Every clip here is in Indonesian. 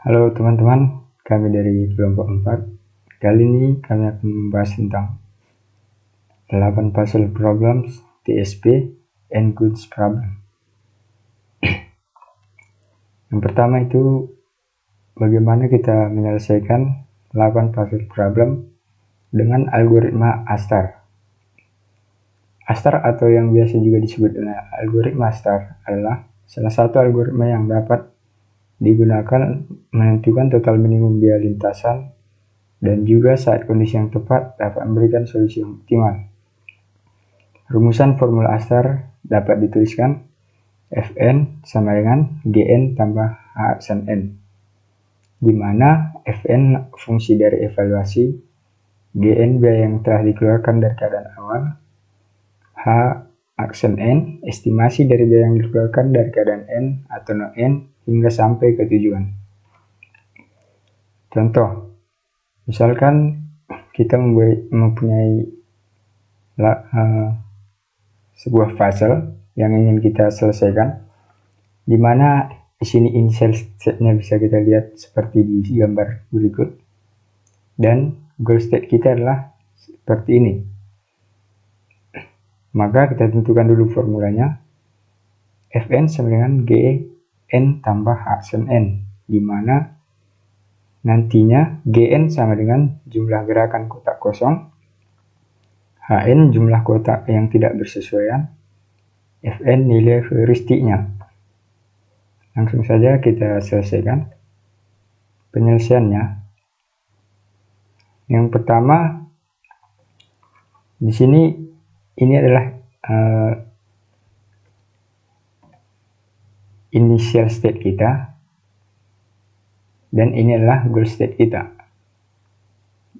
Halo teman-teman, kami dari kelompok 4. Kali ini kami akan membahas tentang 8 puzzle problems, TSP, and goods problem. Yang pertama itu bagaimana kita menyelesaikan 8 puzzle problem dengan algoritma ASTAR. ASTAR atau yang biasa juga disebut dengan algoritma ASTAR adalah salah satu algoritma yang dapat digunakan menentukan total minimum biaya lintasan dan juga saat kondisi yang tepat dapat memberikan solusi yang optimal. Rumusan formula ASTAR dapat dituliskan Fn sama dengan Gn tambah H aksen N, di mana Fn fungsi dari evaluasi, Gn biaya yang telah dikeluarkan dari keadaan awal, H aksen N estimasi dari biaya yang dikeluarkan dari keadaan N atau no N hingga sampai ke tujuan. Contoh, misalkan kita mempunyai sebuah puzzle yang ingin kita selesaikan, di mana di sini initial state-nya bisa kita lihat seperti di gambar berikut, dan goal state kita adalah seperti ini. Maka kita tentukan dulu formulanya. Fn sama dengan Gn tambah H aksen N, di mana nantinya Gn sama dengan jumlah gerakan kotak kosong, Hn jumlah kotak yang tidak bersesuaian, Fn nilai heuristiknya. Langsung saja kita selesaikan penyelesaiannya. Yang pertama, di sini ini adalah initial state kita, dan ini adalah goal state kita.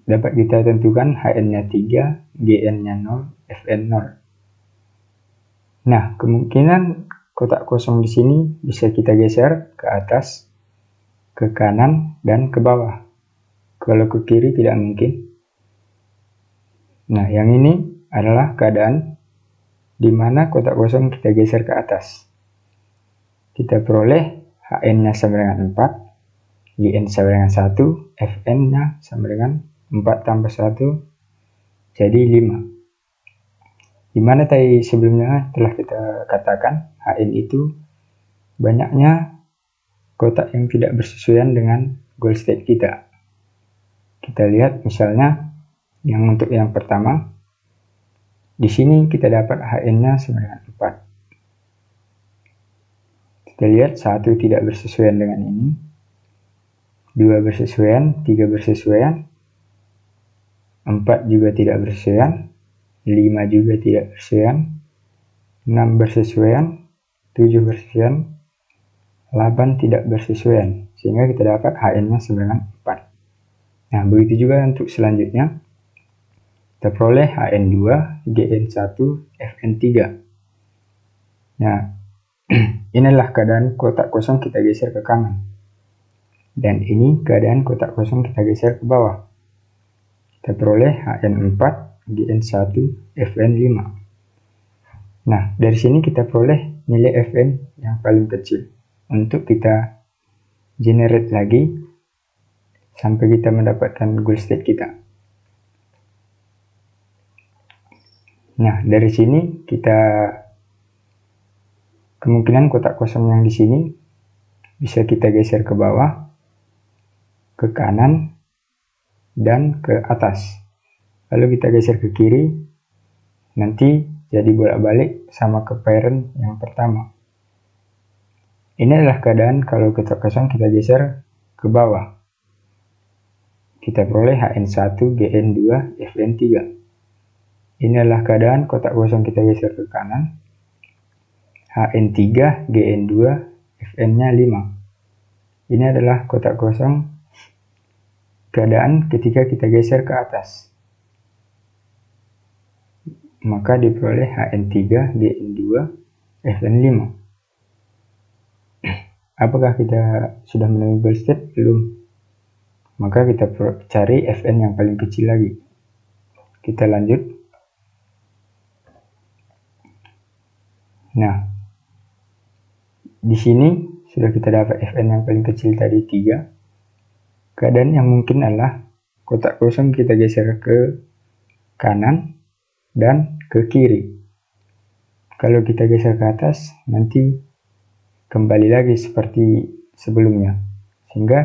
Dapat kita tentukan Hn-nya 3, Gn-nya 0, Fn 0. Nah, kemungkinan kotak kosong di sini bisa kita geser ke atas, ke kanan, dan ke bawah. Kalau ke kiri tidak mungkin. Nah, yang ini adalah keadaan di mana kotak kosong kita geser ke atas. Kita peroleh Hn-nya sama dengan 4, Gn sama dengan 1, Fn-nya sama dengan 4 tambah 1, jadi 5. Dimana tadi sebelumnya telah kita katakan Hn itu banyaknya kotak yang tidak bersesuaian dengan goal state kita. Kita lihat misalnya yang untuk yang pertama, di sini kita dapat Hn-nya sama dengan 4. Kita lihat 1 tidak bersesuaian dengan ini, 2 bersesuaian, 3 bersesuaian, 4 juga tidak bersesuaian, 5 juga tidak bersesuaian, 6 bersesuaian, 7 bersesuaian, 8 tidak bersesuaian, sehingga kita dapat Hn-nya sama dengan 4. Nah, begitu juga untuk selanjutnya. Kita peroleh Hn2, Gn1, Fn3. Nah, inilah keadaan kotak kosong kita geser ke kanan. Dan ini keadaan kotak kosong kita geser ke bawah. Kita peroleh Hn4, Gn1, Fn5. Nah, dari sini kita peroleh nilai Fn yang paling kecil. Untuk kita generate lagi sampai kita mendapatkan goal state kita. Nah, dari sini kita kemungkinan kotak kosong yang di sini bisa kita geser ke bawah, ke kanan, dan ke atas. Lalu kita geser ke kiri, nanti jadi bolak-balik sama ke parent yang pertama. Ini adalah keadaan kalau kotak kosong kita geser ke bawah. Kita peroleh Hn1, Gn2, Fn3. Ini adalah keadaan kotak kosong kita geser ke kanan, Hn3, Gn2, Fn-nya 5. Ini adalah kotak kosong keadaan ketika kita geser ke atas. Maka diperoleh Hn3, Gn2, Fn5. Apakah kita sudah menemui goal state? Belum. Maka kita cari Fn yang paling kecil lagi. Kita lanjut. Nah, di sini sudah kita dapat Fn yang paling kecil tadi 3. Keadaan yang mungkin adalah kotak kosong kita geser ke kanan dan ke kiri. Kalau kita geser ke atas, nanti kembali lagi seperti sebelumnya. Sehingga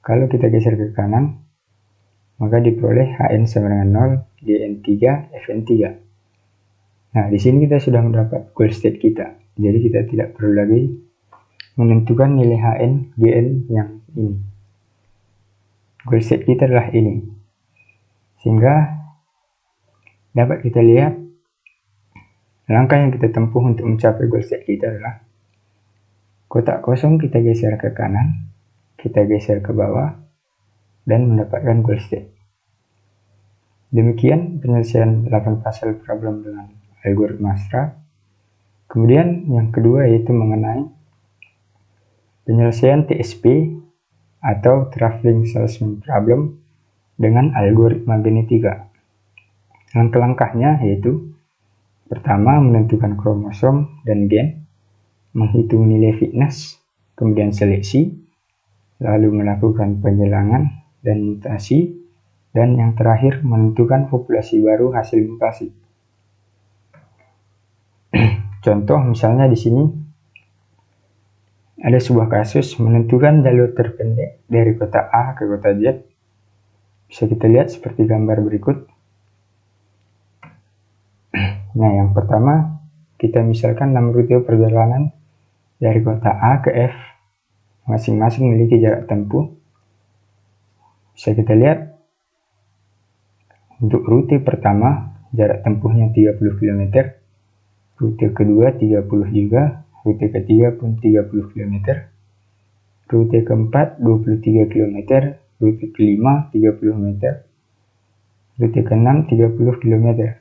kalau kita geser ke kanan, maka diperoleh Hn sama dengan 0, Gn3, Fn3. Nah, di sini kita sudah mendapat goal state kita. Jadi kita tidak perlu lagi menentukan nilai Hn, Gn yang ini. Goal state kita adalah ini. Sehingga dapat kita lihat langkah yang kita tempuh untuk mencapai goal state kita adalah kotak kosong kita geser ke kanan, kita geser ke bawah, dan mendapatkan goal state. Demikian penyelesaian 8 puzzle problem dengan algoritma Astra. Kemudian yang kedua yaitu mengenai penyelesaian TSP atau Traveling Salesman Problem dengan algoritma genetika. Langkah-langkahnya yaitu pertama menentukan kromosom dan gen, menghitung nilai fitness, kemudian seleksi, lalu melakukan penyelangan dan mutasi, dan yang terakhir menentukan populasi baru hasil mutasi. Contoh misalnya di sini ada sebuah kasus menentukan jalur terpendek dari kota A ke kota Z. Bisa kita lihat seperti gambar berikut. Nah, yang pertama kita misalkan 6 rute perjalanan dari kota A ke F, masing-masing memiliki jarak tempuh. Bisa kita lihat untuk rute pertama jarak tempuhnya 30 km, rute kedua 30 juga, rute ketiga pun 30 km, rute keempat 23 km, rute kelima 30 meter, rute keenam 30 km.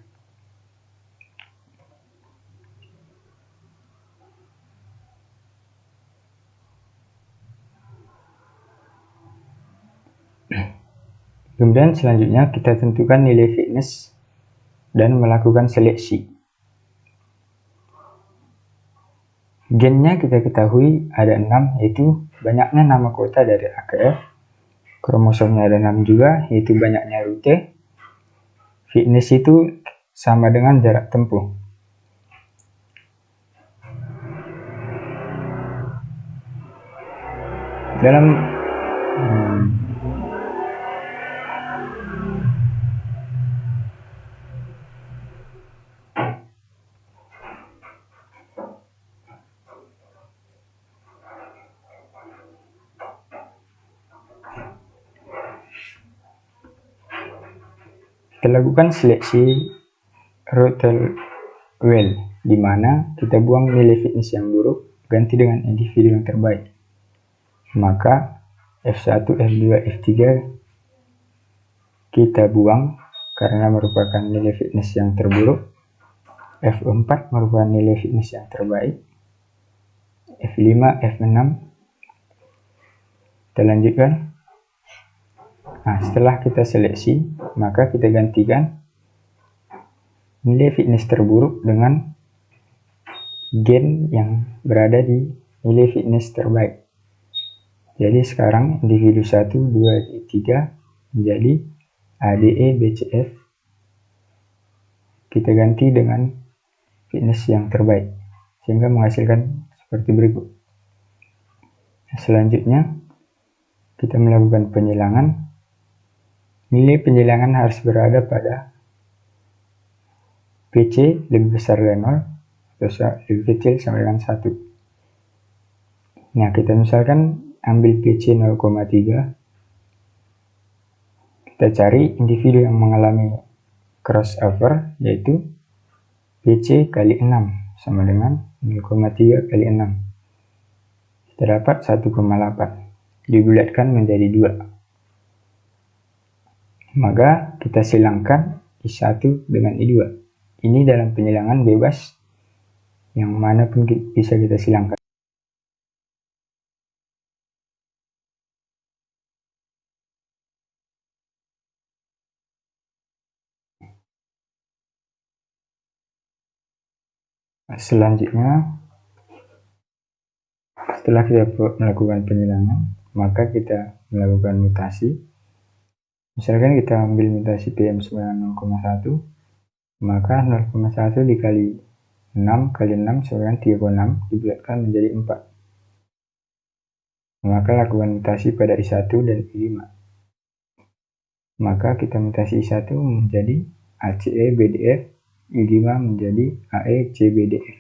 Kemudian selanjutnya kita tentukan nilai fitness dan melakukan seleksi. Gennya kita ketahui ada 6, yaitu banyaknya nama kota dari A ke F. Kromosomnya ada 6 juga, yaitu banyaknya rute. Fitness itu sama dengan jarak tempuh. Dalam kita lakukan seleksi Rotherwell, di mana kita buang nilai fitness yang buruk, ganti dengan individu yang terbaik. Maka F1, F2, F3 kita buang karena merupakan nilai fitness yang terburuk. F4 merupakan nilai fitness yang terbaik. F5, F6. Kita lanjutkan. Nah, setelah kita seleksi, maka kita gantikan nilai fitness terburuk dengan gen yang berada di nilai fitness terbaik. Jadi sekarang individu 1, 2, 3 menjadi ADE, BCF. Kita ganti dengan fitness yang terbaik, sehingga menghasilkan seperti berikut. Selanjutnya, kita melakukan penyelangan. Nilai penyelangan harus berada pada PC lebih besar dari 0 atau lebih kecil sama dengan 1. Nah, kita misalkan ambil PC 0,3. Kita cari individu yang mengalami crossover, yaitu PC kali 6 sama dengan 0,3 kali 6. Kita dapat 1,8. Dibulatkan menjadi 2. Maka kita silangkan I1 dengan I2. Ini dalam penyilangan bebas, yang mana pun bisa kita silangkan. Selanjutnya, setelah kita melakukan penyilangan, maka kita melakukan mutasi. Misalkan kita ambil mutasi PM sebanyak 0,1, maka 0,1 dikali 6 kali 6 sama dengan 3,6 dibulatkan menjadi 4. Maka lakukan mutasi pada I1 dan I5. Maka kita mutasi I1 menjadi ACE BDF, I5 menjadi AE CBDF.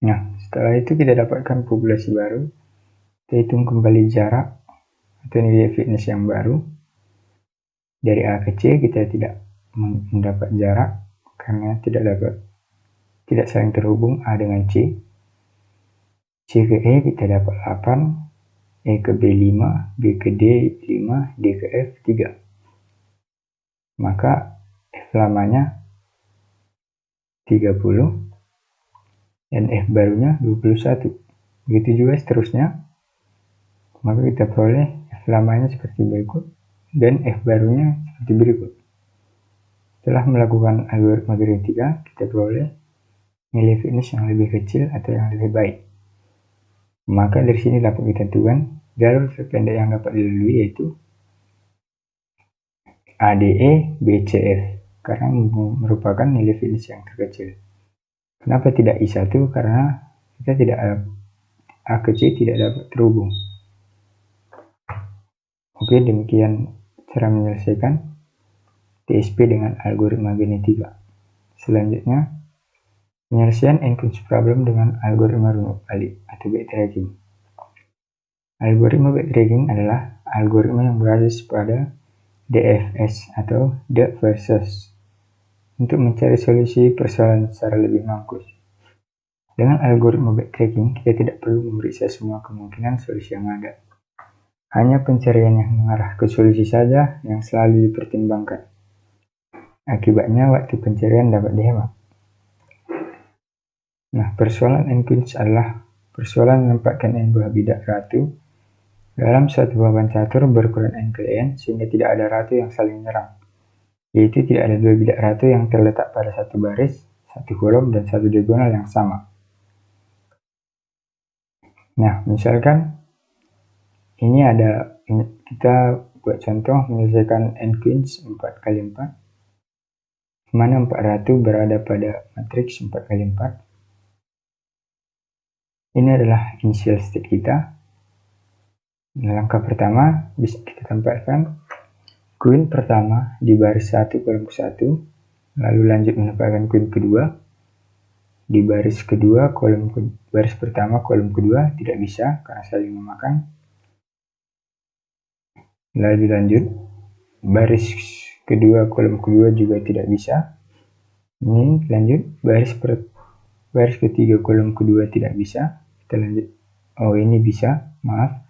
Nah, setelah itu kita dapatkan populasi baru. Kita hitung kembali jarak atau nilai fitness yang baru. Dari A ke C kita tidak mendapat jarak karena tidak saling terhubung A dengan C. C ke E kita dapat 8, E ke B 5, B ke D 5, D ke F 3. Maka F lamanya 30 dan F barunya 21. Begitu juga seterusnya. Maka kita peroleh F lamanya seperti berikut dan F barunya seperti berikut. Setelah melakukan algoritma genetika, kita peroleh nilai fitness yang lebih kecil atau yang lebih baik. Maka dari sini dapat ditentukan jalur terpendek yang dapat dilalui yaitu ADE BCF karena merupakan nilai fitness yang terkecil. Kenapa tidak I1? Karena kita tidak A ke C tidak dapat terhubung. Oke, demikian cara menyelesaikan TSP dengan algoritma genetika. Selanjutnya, penyelesaian N-Kunz problem dengan algoritma runut balik atau backtracking. Algoritma backtracking adalah algoritma yang berbasis pada DFS atau depth first search untuk mencari solusi persoalan secara lebih mampus. Dengan algoritma backtracking, kita tidak perlu memeriksa semua kemungkinan solusi yang ada. Hanya pencarian yang mengarah ke solusi saja yang selalu dipertimbangkan. Akibatnya, waktu pencarian dapat dihemat. Nah, persoalan N-Kunz adalah persoalan menempatkan N buah bidak ratu dalam suatu papan catur berukuran N kali N sehingga tidak ada ratu yang saling menyerang. Yaitu tidak ada dua bidak ratu yang terletak pada satu baris, satu kolom, dan satu diagonal yang sama. Nah, misalkan ini kita buat contoh menyelesaikan N-Kunz 4x4, mana 4 ratu berada pada matriks 4x4. Ini adalah initial state kita. Langkah pertama bisa kita tempatkan queen pertama di baris 1 kolom ke-1, lalu lanjut menempatkan queen kedua di baris kedua baris pertama kolom kedua, tidak bisa karena saling memakan. Lalu lanjut baris kedua kolom kedua juga tidak bisa. Ini lanjut baris ketiga kolom kedua tidak bisa. Kita lanjut. Oh, ini bisa, maaf.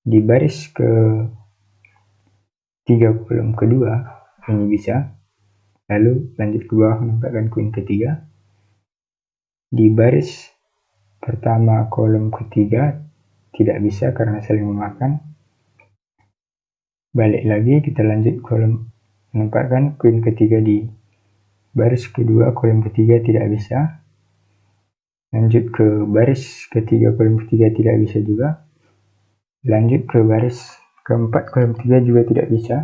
Di baris ketiga kolom kedua ini bisa. Lalu lanjut ke bawah menempatkan queen ketiga. Di baris pertama kolom ketiga tidak bisa karena saling memakan. Balik lagi, kita lanjut menempatkan queen ketiga di baris kedua kolom ketiga tidak bisa. Lanjut ke baris ketiga kolom ketiga tidak bisa juga. Lanjut ke baris keempat kolom ketiga juga tidak bisa.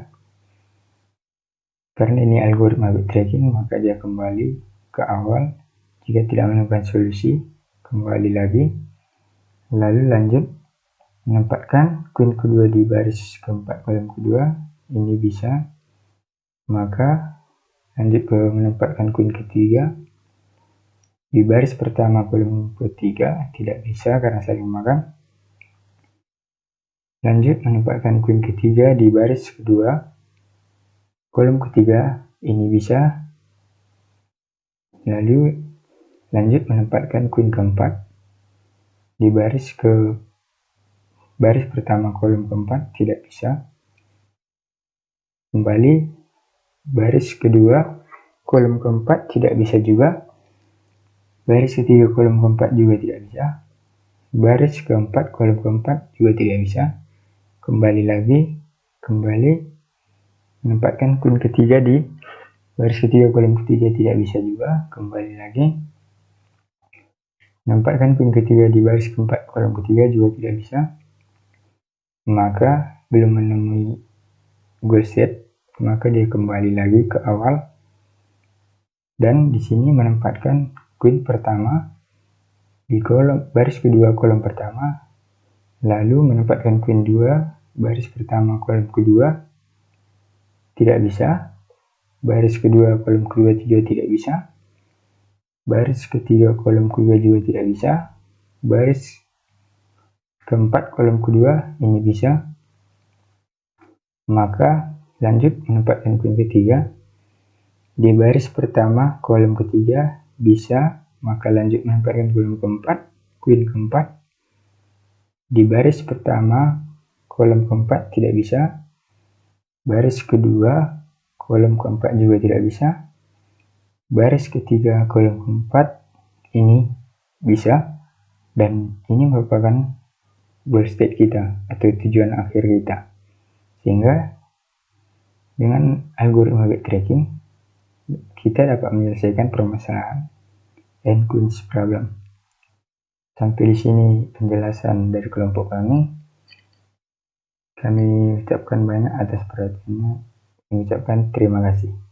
Karena ini algoritma backtracking, maka dia kembali ke awal. Jika tidak menemukan solusi, kembali lagi. Lalu lanjut menempatkan queen kedua di baris keempat kolom kedua, ini bisa. Maka lanjut ke menempatkan queen ketiga di baris pertama kolom ketiga, tidak bisa karena saling memakan. Lanjut menempatkan queen ketiga di baris kedua kolom ketiga, ini bisa. Lalu lanjut menempatkan queen keempat di baris pertama kolom keempat, tidak bisa. Kembali baris kedua kolom keempat tidak bisa juga. Baris ketiga kolom keempat juga tidak bisa. Baris keempat kolom keempat juga tidak bisa. Kembali lagi, menempatkan queen ketiga di baris ketiga kolom ketiga tidak bisa juga. Kembali lagi, menempatkan queen ketiga di baris keempat kolom ketiga juga tidak bisa. maka belum menemui goal set, maka dia kembali lagi ke awal dan di sini menempatkan queen pertama di baris kedua kolom pertama, lalu menempatkan queen 2 baris pertama kolom kedua, tidak bisa. Baris kedua kolom kedua tidak bisa. Baris ketiga kolom kedua juga tidak bisa. Baris keempat kolom kedua ini bisa. Maka lanjut menempatkan queen ketiga di baris pertama kolom ketiga bisa, maka lanjut menempatkan queen keempat di baris pertama kolom keempat tidak bisa. Baris kedua kolom keempat juga tidak bisa. Baris ketiga kolom keempat ini bisa, dan ini merupakan goal state kita atau tujuan akhir kita. Sehingga dengan algoritma backtracking kita dapat menyelesaikan permasalahan n queens problem. Sampai di sini penjelasan dari kelompok kami. Kami ucapkan banyak atas perhatiannya. Mengucapkan terima kasih.